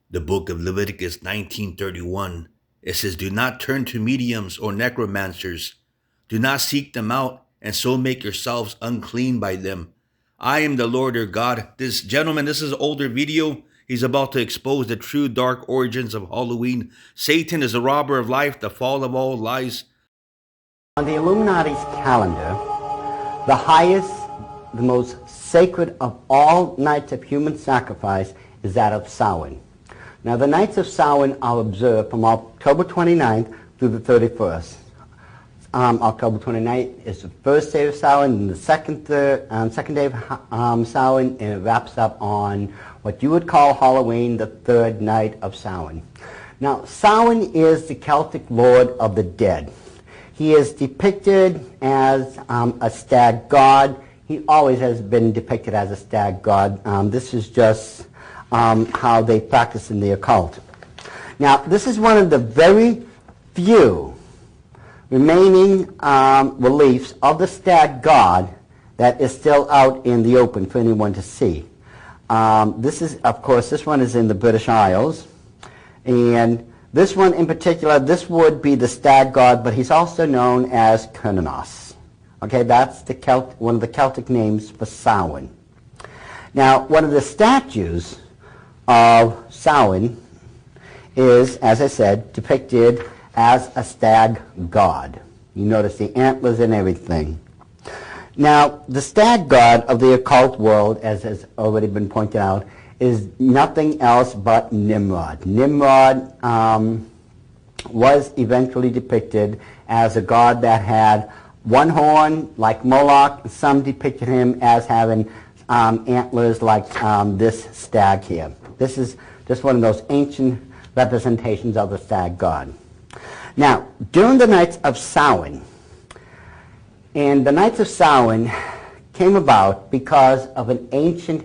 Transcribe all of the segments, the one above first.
The book of Leviticus 19:31. It says, "Do not turn to mediums or necromancers. Do not seek them out, and so make yourselves unclean by them. I am the Lord your God." This gentleman, this is an older video. He's about to expose the true dark origins of Halloween. Satan is a robber of life, the fall of all lies. On the Illuminati's calendar, the highest, the most sacred of all nights of human sacrifice is that of Samhain. Now, the nights of Samhain are observed from October 29th through the 31st. October 29th is the first day of Samhain, and the second day of Samhain, and it wraps up on what you would call Halloween, the third night of Samhain. Now, Samhain is the Celtic lord of the dead. He is depicted as a stag god. He always has been depicted as a stag god. This is just how they practice in the occult. Now, this is one of the very few remaining reliefs of the stag god that is still out in the open for anyone to see. This is, of course, this one is in the British Isles, and this one in particular, this would be the stag god, but he's also known as Cernunnos. Okay, that's one of the Celtic names for Samhain. Now, one of the statues of Samhain is, as I said, depicted as a stag god. You notice the antlers and everything. Now, the stag god of the occult world, as has already been pointed out, is nothing else but Nimrod. Nimrod was eventually depicted as a god that had one horn like Moloch. Some depicted him as having antlers like this stag here. This is just one of those ancient representations of the stag god. Now, during the nights of Samhain, and the nights of Samhain came about because of an ancient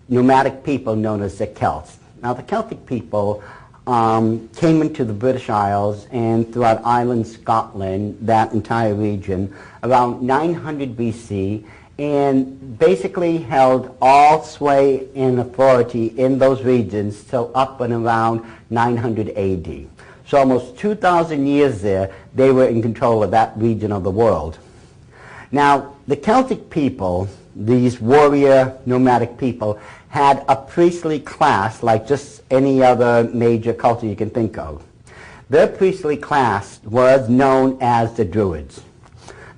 nomadic people known as the Celts. Now, the Celtic people came into the British Isles and throughout Ireland, Scotland, that entire region, around 900 BC, and basically held all sway and authority in those regions till up and around 900 AD. So almost 2,000 years there, they were in control of that region of the world. Now, the Celtic people, these warrior nomadic people, had a priestly class like just any other major culture you can think of. Their priestly class was known as the Druids.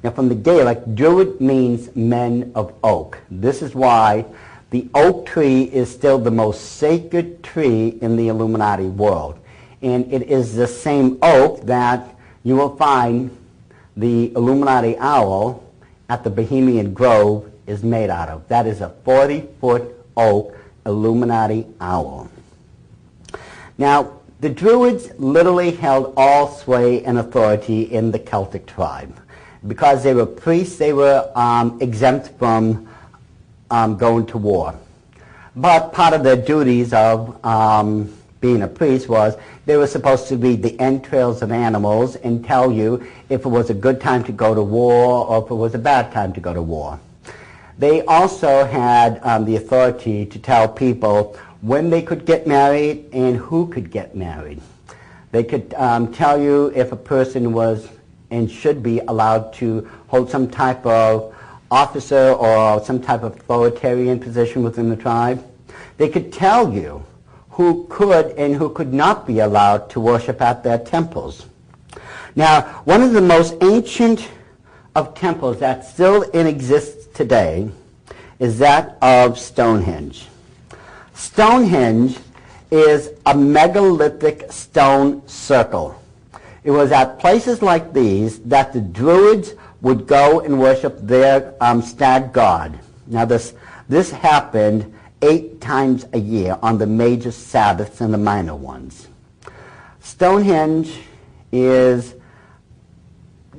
Now, from the Gaelic, Druid means men of oak. This is why the oak tree is still the most sacred tree in the Illuminati world. And it is the same oak that you will find the Illuminati owl at the Bohemian Grove is made out of. That is a 40-foot oak Illuminati owl. Now, the Druids literally held all sway and authority in the Celtic tribe. Because they were priests, they were exempt from going to war. But part of their duties of being a priest was they were supposed to read the entrails of animals and tell you if it was a good time to go to war or if it was a bad time to go to war. They also had the authority to tell people when they could get married and who could get married. They could tell you if a person was and should be allowed to hold some type of officer or some type of authoritarian position within the tribe. They could tell you who could and who could not be allowed to worship at their temples. Now, one of the most ancient of temples that still exists today is that of Stonehenge. Stonehenge is a megalithic stone circle. It was at places like these that the Druids would go and worship their stag god. Now this happened 8 times a year on the major Sabbaths and the minor ones. Stonehenge is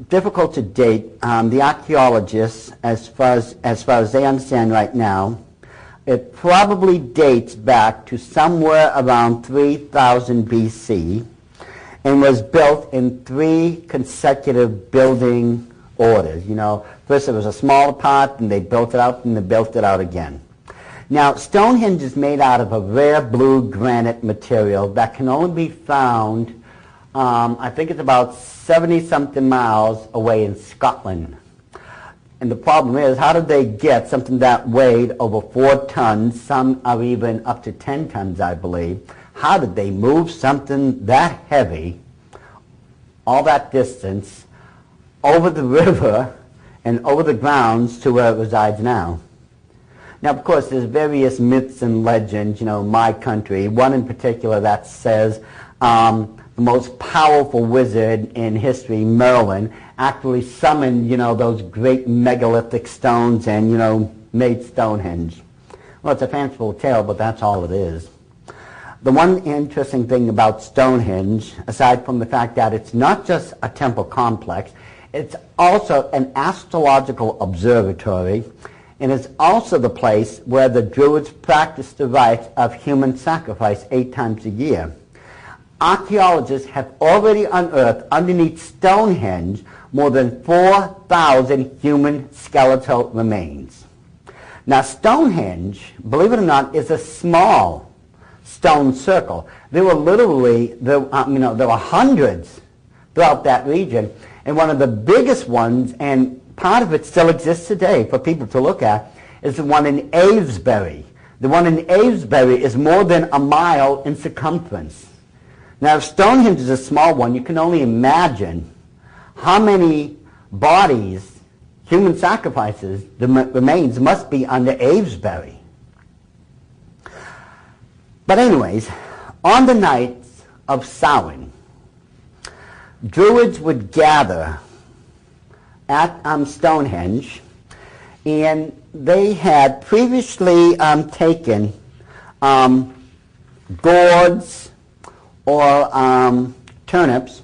difficult to date. The archaeologists, as far as they understand right now, it probably dates back to somewhere around 3000 BC and was built in 3 consecutive building orders. You know, first it was a smaller part, and they built it out, and they built it out again. Now, Stonehenge is made out of a rare blue granite material that can only be found, I think it's about 70-something miles away in Scotland. And the problem is, how did they get something that weighed over 4 tons, some are even up to 10 tons, I believe? How did they move something that heavy, all that distance, over the river and over the grounds to where it resides now? Now, of course, there's various myths and legends, my country. One in particular that says the most powerful wizard in history, Merlin, actually summoned, those great megalithic stones and, made Stonehenge. Well, it's a fanciful tale, but that's all it is. The one interesting thing about Stonehenge, aside from the fact that it's not just a temple complex, it's also an astrological observatory, and it's also the place where the Druids practiced the rites of human sacrifice 8 times a year. Archaeologists have already unearthed underneath Stonehenge more than 4,000 human skeletal remains. Now, Stonehenge, believe it or not, is a small stone circle. There were literally, there were hundreds throughout that region, and one of the biggest ones, and part of it still exists today for people to look at, is the one in Avesbury. The one in Avesbury is more than a mile in circumference. Now, if Stonehenge is a small one, you can only imagine how many bodies, human sacrifices, the remains must be under Avesbury. But anyways, on the nights of Samhain, Druids would gather at Stonehenge, and they had previously taken gourds or turnips.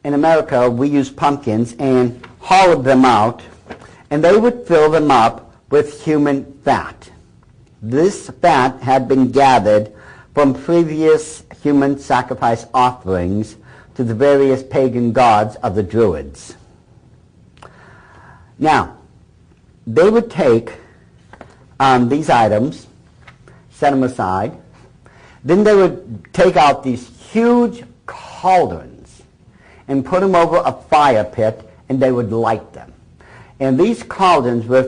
In America, we use pumpkins, and hollowed them out, and they would fill them up with human fat. This fat had been gathered from previous human sacrifice offerings to the various pagan gods of the Druids. Now, they would take these items, set them aside, then they would take out these huge cauldrons and put them over a fire pit, and they would light them. And these cauldrons were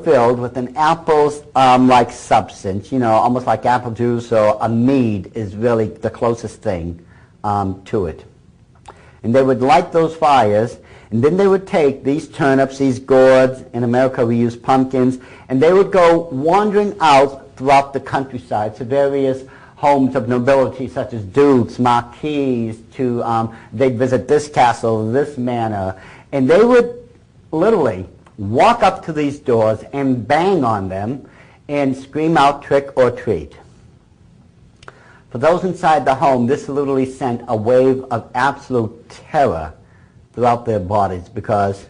filled with an apples-like substance, almost like apple juice, or a mead is really the closest thing to it. And they would light those fires, and then they would take these turnips, these gourds, in America we use pumpkins, and they would go wandering out throughout the countryside to various homes of nobility such as dukes, marquises, they'd visit this castle, this manor, and they would literally walk up to these doors and bang on them and scream out trick or treat. For those inside the home, this literally sent a wave of absolute terror throughout their bodies, because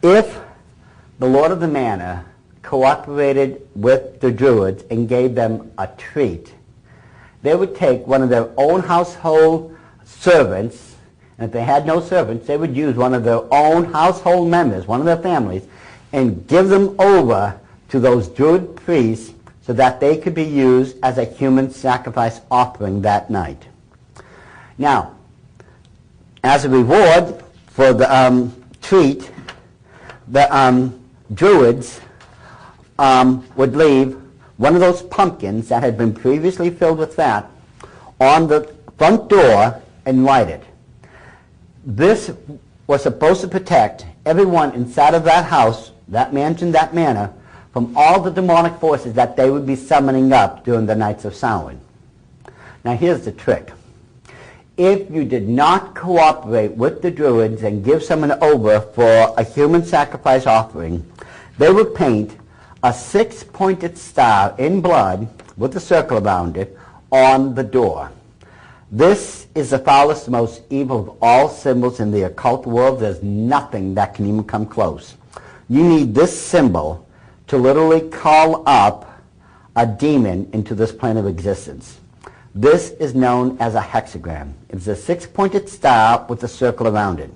if the Lord of the Manor cooperated with the Druids and gave them a treat, they would take one of their own household servants, and if they had no servants, they would use one of their own household members, one of their families, and give them over to those Druid priests so that they could be used as a human sacrifice offering that night. Now, as a reward for the treat, the Druids would leave one of those pumpkins that had been previously filled with fat on the front door and light it. This was supposed to protect everyone inside of that house, that mansion, that manor, from all the demonic forces that they would be summoning up during the nights of Samhain. Now here's the trick. If you did not cooperate with the Druids and give someone over for a human sacrifice offering, they would paint a 6-pointed star in blood with a circle around it on the door. This is the foulest, most evil of all symbols in the occult world. There's nothing that can even come close. You need this symbol to literally call up a demon into this plane of existence. This is known as a hexagram. It's a 6-pointed star with a circle around it.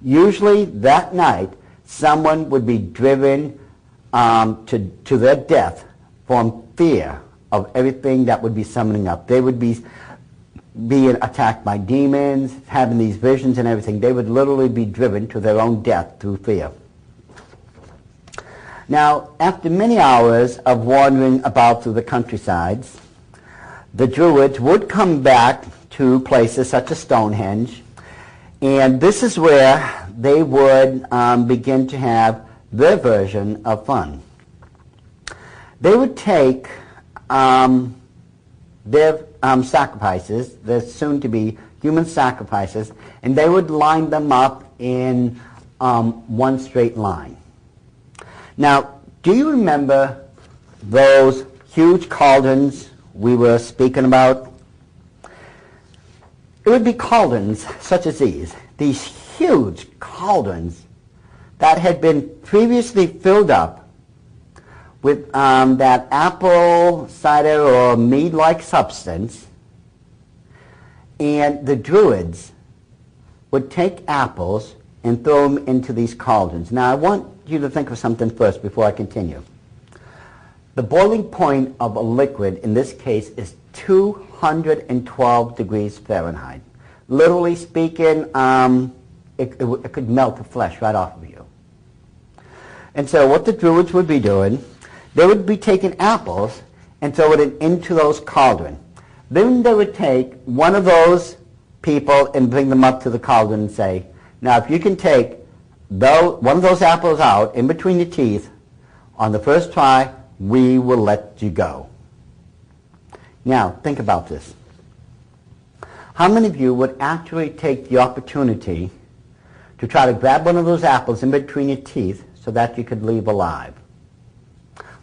Usually that night, someone would be driven to their death form fear of everything that would be summoning up. They would be being attacked by demons, having these visions and everything. They would literally be driven to their own death through fear. Now, after many hours of wandering about through the countrysides, the Druids would come back to places such as Stonehenge, and this is where they would begin to have their version of fun. They would take their sacrifices, their soon-to-be human sacrifices, and they would line them up in one straight line. Now, do you remember those huge cauldrons we were speaking about? It would be cauldrons such as these huge cauldrons that had been previously filled up with that apple cider or mead-like substance, and the Druids would take apples and throw them into these cauldrons. Now, I want you to think of something first before I continue. The boiling point of a liquid in this case is 212 degrees Fahrenheit. Literally speaking, it could melt the flesh right off of you. And so what the Druids would be doing, they would be taking apples and throwing it into those cauldrons. Then they would take one of those people and bring them up to the cauldron and say, now if you can take one of those apples out in between your teeth on the first try, we will let you go. Now, think about this. How many of you would actually take the opportunity to try to grab one of those apples in between your teeth so that you could leave alive?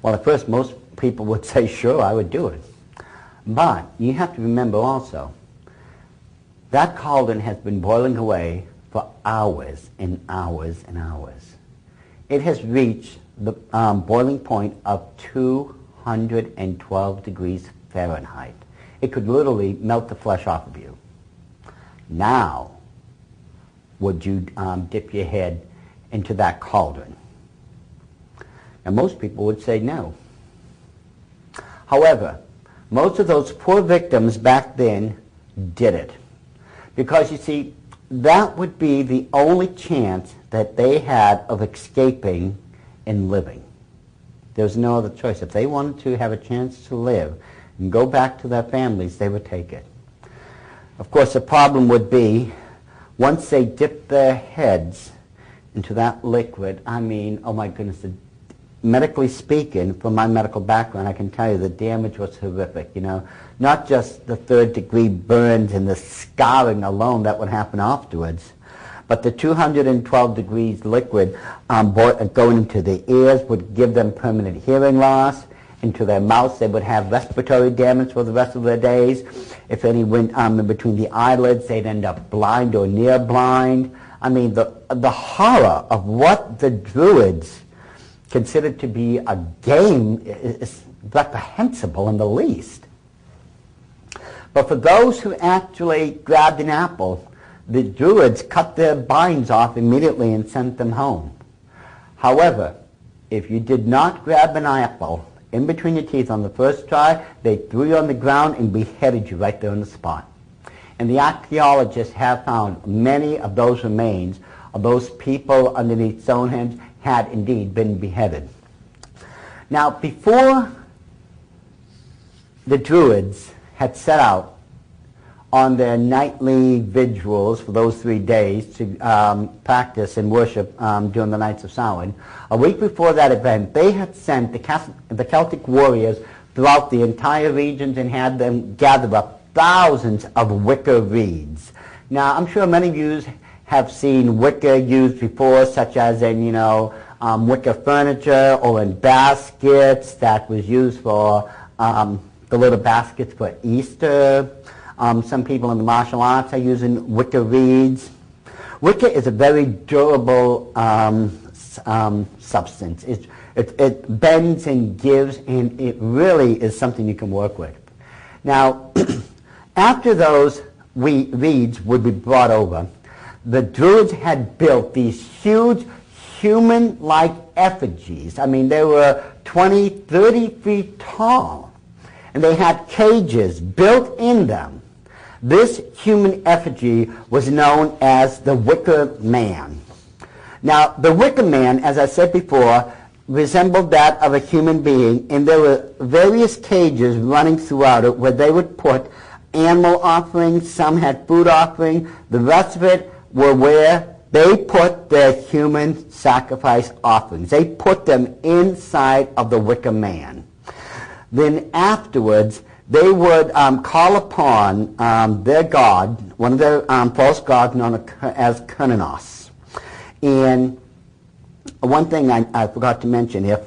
Well, at first, most people would say, sure, I would do it. But you have to remember also, that cauldron has been boiling away for hours and hours and hours. It has reached the boiling point of 212 degrees Fahrenheit. It could literally melt the flesh off of you. Now, would you dip your head into that cauldron? And most people would say no. However, most of those poor victims back then did it. Because you see, that would be the only chance that they had of escaping and living. There was no other choice. If they wanted to have a chance to live and go back to their families, they would take it. Of course, the problem would be, once they dipped their heads into that liquid, I mean, oh my goodness, medically speaking, from my medical background, I can tell you the damage was horrific, you know. Not just the third-degree burns and the scarring alone that would happen afterwards, but the 212 degrees liquid going into the ears would give them permanent hearing loss. Into their mouths, they would have respiratory damage for the rest of their days. If any went in between the eyelids, they'd end up blind or near blind. I mean, the horror of what the Druids considered to be a game is reprehensible in the least. But for those who actually grabbed an apple, the Druids cut their binds off immediately and sent them home. However, if you did not grab an apple in between your teeth on the first try, they threw you on the ground and beheaded you right there on the spot. And the archaeologists have found many of those remains of those people underneath Stonehenge had indeed been beheaded. Now, before the Druids had set out on their nightly vigils for those 3 days to practice and worship during the nights of Samhain, a week before that event, they had sent the Celtic warriors throughout the entire regions and had them gather up thousands of wicker reeds. Now, I'm sure many of you have seen wicker used before, such as in, wicker furniture or in baskets that was used for the little baskets for Easter. Some people in the martial arts are using wicker reeds. Wicker is a very durable substance. It bends and gives, and it really is something you can work with. Now, after those reeds would be brought over, the Druids had built these huge, human-like effigies. I mean, they were 20, 30 feet tall, and they had cages built in them. This human effigy was known as the Wicker Man. Now, the Wicker Man, as I said before, resembled that of a human being, and there were various cages running throughout it where they would put animal offerings, some had food offering, the rest of it were where they put their human sacrifice offerings. They put them inside of the Wicker Man. Then afterwards, they would call upon their god, one of their false gods known as Kurnanos. And one thing I forgot to mention, if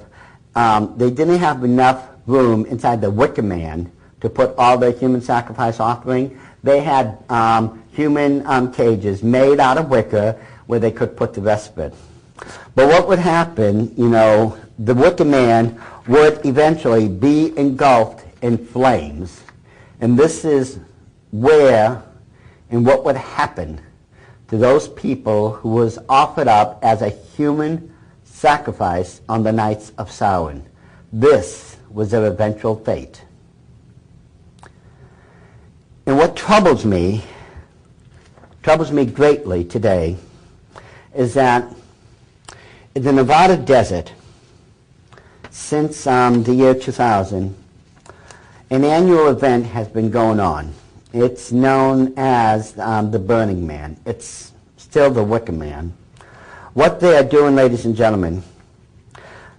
they didn't have enough room inside the Wicker Man to put all their human sacrifice offering, they had human cages made out of wicker where they could put the rest of it. But what would happen, you know, the Wicker Man would eventually be engulfed in flames. And this is where and what would happen to those people who was offered up as a human sacrifice on the nights of Samhain. This was their eventual fate. And what troubles me greatly today, is that in the Nevada desert, since the year 2000, an annual event has been going on. It's known as the Burning Man. It's still the Wicker Man. What they are doing, ladies and gentlemen,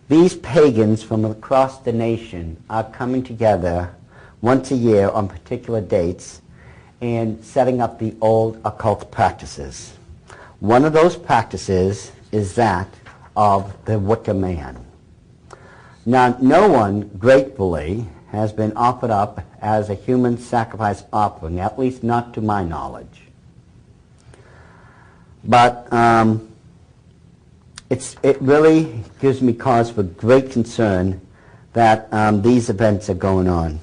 these pagans from across the nation are coming together once a year on particular dates and setting up the old occult practices. One of those practices is that of the Wicker Man. Now, no one, gratefully, has been offered up as a human sacrifice offering, at least not to my knowledge. But it really gives me cause for great concern that these events are going on.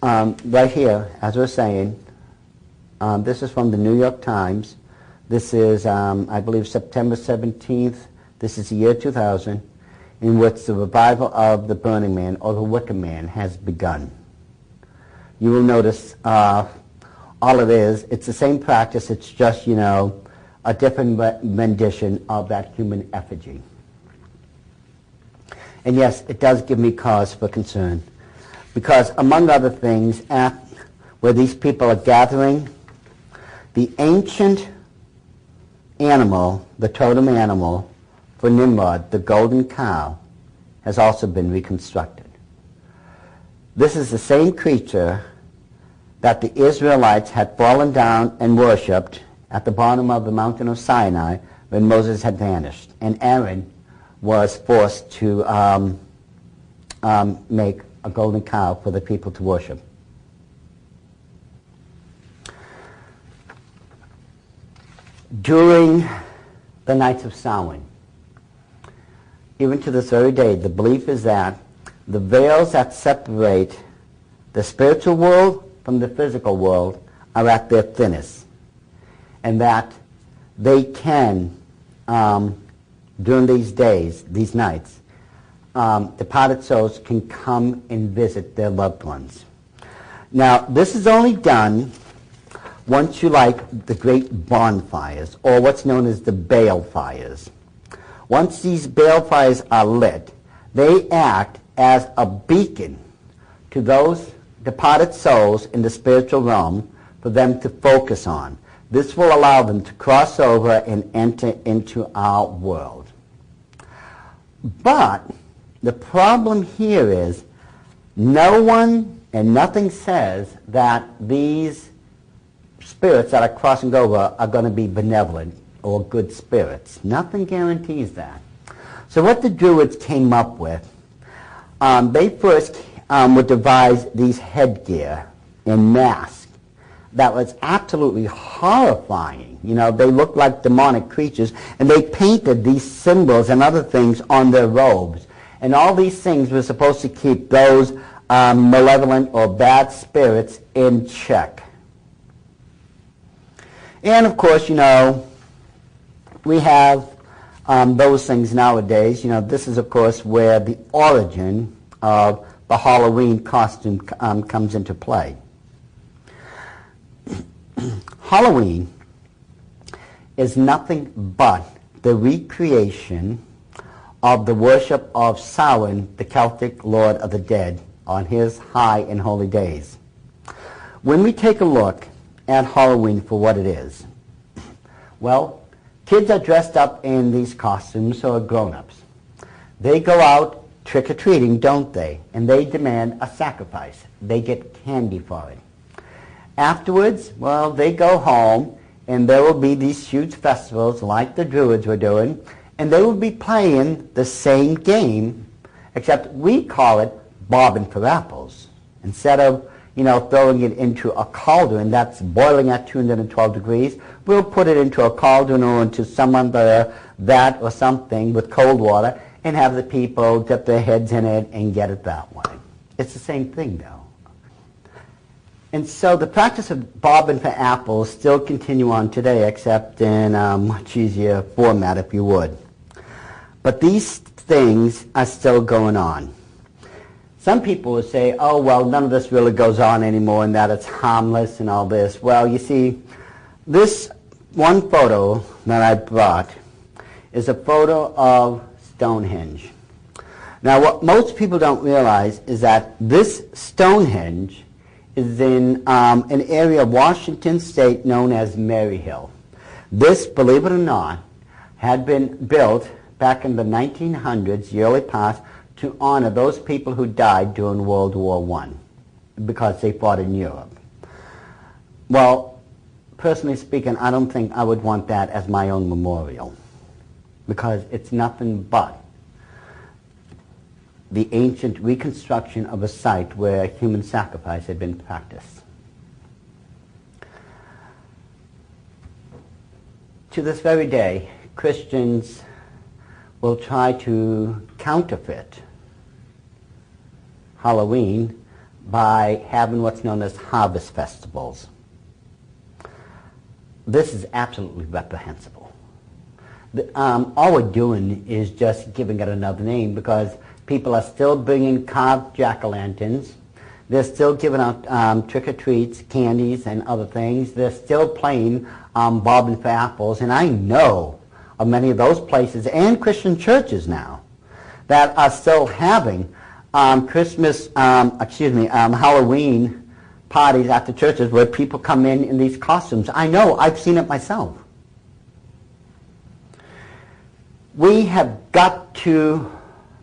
Right here, as we're saying, this is from the New York Times. This is, I believe, September 17th. This is the year 2000, in which the revival of the Burning Man, or the Wicker Man, has begun. You will notice all it is, it's the same practice, it's just, you know, a different rendition of that human effigy. And yes, it does give me cause for concern, because among other things, at where these people are gathering, the ancient animal, the totem animal for Nimrod, the golden cow, has also been reconstructed. This is the same creature that the Israelites had fallen down and worshipped at the bottom of the mountain of Sinai when Moses had vanished, and Aaron was forced to make a golden cow for the people to worship. During the nights of Samhain, even to this very day, the belief is that the veils that separate the spiritual world from the physical world are at their thinnest, and that they can, during these days, these nights, departed souls can come and visit their loved ones. Now, this is only done once you light the great bonfires, or what's known as the bale fires. Once these bale fires are lit, they act as a beacon to those departed souls in the spiritual realm for them to focus on. This will allow them to cross over and enter into our world. But the problem here is no one and nothing says that these spirits that are crossing over are going to be benevolent or good spirits. Nothing guarantees that. So what the Druids came up with, they first would devise these headgear and masks that was absolutely horrifying. You know, they looked like demonic creatures, and they painted these symbols and other things on their robes. And all these things were supposed to keep those malevolent or bad spirits in check. And of course, you know, we have those things nowadays. You know, this is, of course, where the origin of the Halloween costume comes into play. Halloween is nothing but the recreation of the worship of Samhain, the Celtic lord of the dead, on his high and holy days. When we take a look at Halloween for what it is, well, kids are dressed up in these costumes, so are grown-ups. They go out trick-or-treating, don't they? And they demand a sacrifice. They get candy for it. Afterwards, well, they go home, and there will be these huge festivals like the Druids were doing, and they will be playing the same game, except we call it bobbing for apples. Instead of, you know, throwing it into a cauldron that's boiling at 212 degrees, we'll put it into a cauldron or into some other vat or something with cold water and have the people dip their heads in it and get it that way. It's the same thing, though. And so the practice of bobbing for apples still continue on today, except in a much easier format, if you would. But these things are still going on. Some people will say, oh, well, none of this really goes on anymore and that it's harmless and all this. Well, you see, this one photo that I brought is a photo of Stonehenge. Now, what most people don't realize is that this Stonehenge is in an area of Washington State known as Maryhill. This, believe it or not, had been built back in the 1900s, the early past, to honor those people who died during World War I because they fought in Europe. Well, personally speaking, I don't think I would want that as my own memorial because it's nothing but the ancient reconstruction of a site where human sacrifice had been practiced. To this very day, Christians will try to counterfeit Halloween by having what's known as harvest festivals. This is absolutely reprehensible. All we're doing is just giving it another name because people are still bringing carved jack-o'-lanterns. They're still giving out trick-or-treats, candies, and other things. They're still playing bobbing for apples. And I know of many of those places and Christian churches now that are still having Halloween parties at the churches where people come in these costumes. I know. I've seen it myself. We have got to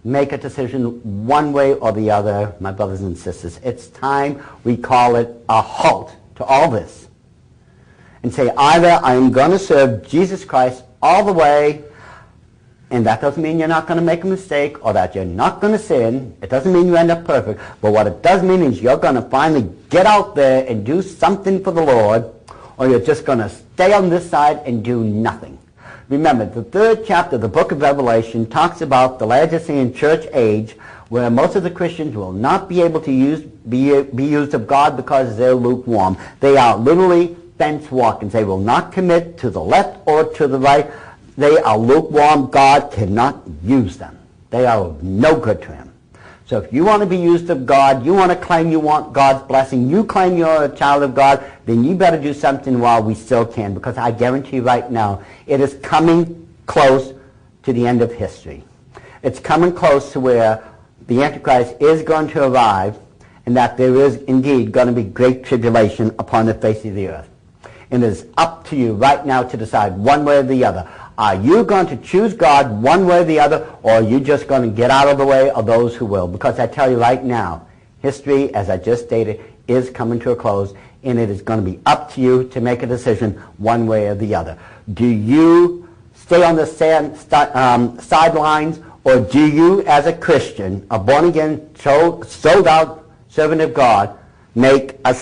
make a decision one way or the other, my brothers and sisters. It's time we call it a halt to all this and say either I am going to serve Jesus Christ all the way, and that doesn't mean you're not going to make a mistake or that you're not going to sin. It doesn't mean you end up perfect, but what it does mean is you're going to finally get out there and do something for the Lord, or you're just going to stay on this side and do nothing. Remember, the 3rd chapter of the book of Revelation talks about the Laodicean church age where most of the Christians will not be able to be used of God because they're lukewarm. They are literally fence walkers. They will not commit to the left or to the right. They are lukewarm. God cannot use them. They are of no good to him. So if you want to be used of God, you want to claim you want God's blessing, you claim you're a child of God, then you better do something while we still can, because I guarantee you right now, it is coming close to the end of history. It's coming close to where the Antichrist is going to arrive, and that there is indeed going to be great tribulation upon the face of the earth. And it is up to you right now to decide one way or the other. Are you going to choose God one way or the other, or are you just going to get out of the way of those who will? Because I tell you right now, history, as I just stated, is coming to a close, and it is going to be up to you to make a decision one way or the other. Do you stay on the sidelines, or do you, as a Christian, a born-again, sold-out servant of God, make a